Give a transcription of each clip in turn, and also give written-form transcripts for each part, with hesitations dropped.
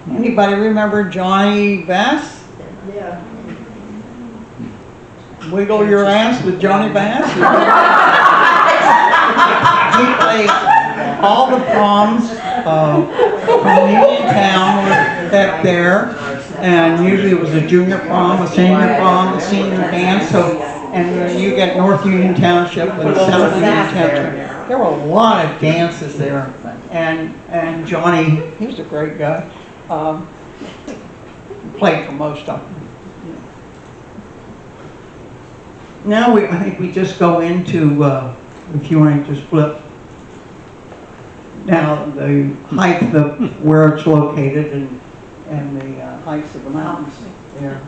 Anybody remember Johnny Bass? Yeah. Wiggle your ass with Johnny Bass? He played all the proms from Union Town were back there, and usually it was a junior prom, a senior prom, a senior dance. So, and you get North Union Township and South Union Township. There were a lot of dances there, and Johnny, he was a great guy. Played for most of them. Now I think we just go into, if you want to just flip. Now the height of where it's located and the heights of the mountains there.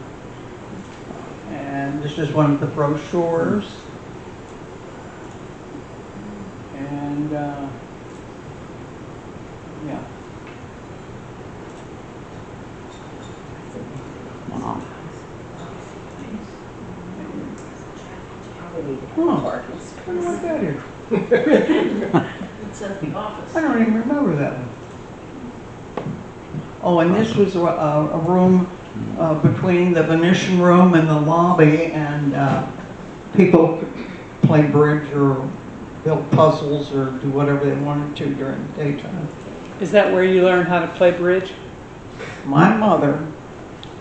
And this is one of the brochures. And yeah. Wow. Oh, what do I got here? It's at the office. I don't even remember that one. Oh, and this was a room between the Venetian room and the lobby, and people could play bridge or build puzzles or do whatever they wanted to during the daytime. Is that where you learned how to play bridge? My mother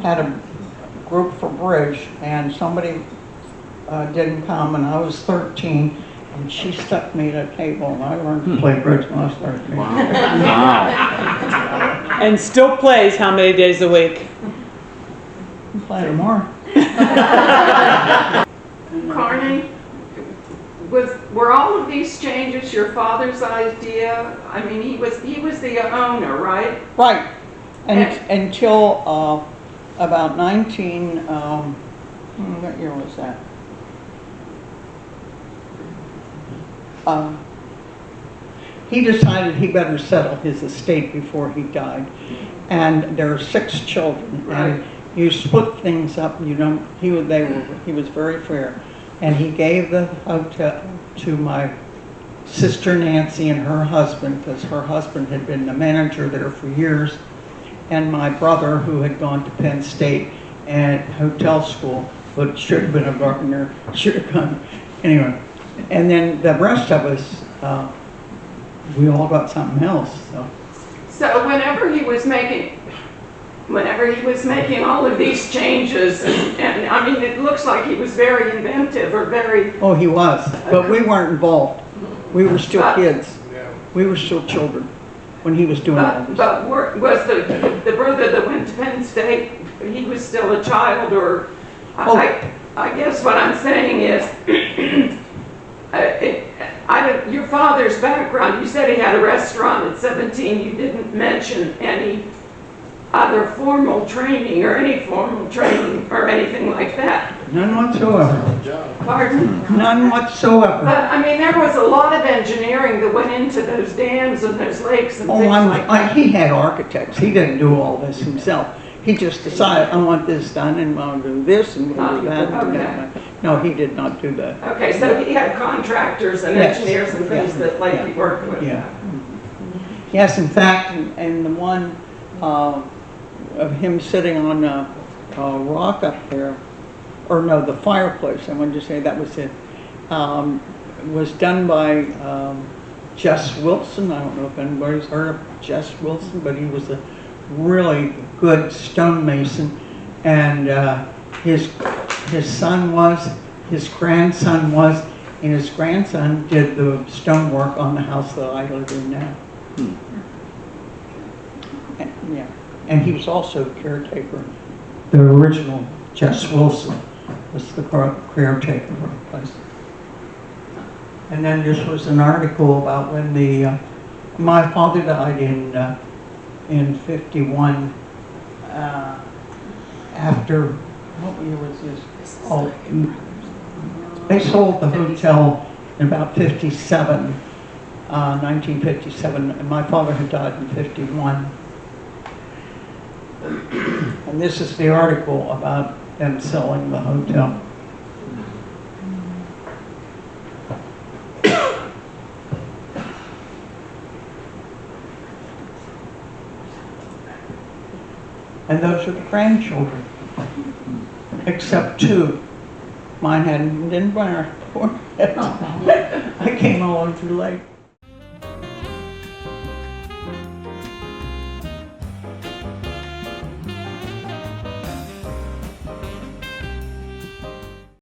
had a group for bridge, and somebody didn't come, and I was 13, and she stuck me at a table, and I learned to play bridge when I was 13. Wow. And still plays how many days a week? Play tomorrow. Carney, were all of these changes your father's idea? I mean, he was the owner, right? Right, until about 19, what year was that? He decided he better settle his estate before he died, and there are 6 children, Right. and you split things up. You don't. He was very fair, and he gave the hotel to my sister Nancy and her husband, because her husband had been the manager there for years, and my brother, who had gone to Penn State and hotel school, but should have been a gardener, should have gone anyway. And then the rest of us, we all got something else. So whenever he was making all of these changes, and I mean, it looks like he was very inventive or very. Oh, he was, but we weren't involved. We were still kids. We were still children when he was doing all this. But was the brother that went to Penn State? He was still a child, or I guess what I'm saying is. Your father's background, you said he had a restaurant at 17. You didn't mention any other formal training or anything like that. None whatsoever. Pardon? None whatsoever. But I mean, there was a lot of engineering that went into those dams and those lakes and things like that. He had architects. He didn't do all this himself. He just decided, I want this done, and I want to do this, and we'll do that. And do that. No, he did not do that. Okay, so he had contractors and engineers and things that he worked with. Yeah. Yes, in fact, and the one of him sitting on a rock up there, or no, the fireplace, I wanted to say that was it, was done by Jess Wilson. I don't know if anybody's heard of Jess Wilson, but he was a really good stonemason, and his son was, his grandson was, and his grandson did the stonework on the house that I live in now. And, yeah, and he was also caretaker. The original Jess Wilson was the caretaker of the place. And then this was an article about when my father died in 51, after, what year was this? Oh, they sold the hotel in about 57, 1957, and my father had died in 51. And this is the article about them selling the hotel. And those are the grandchildren. Except two. Mine didn't wear it. I came along too late.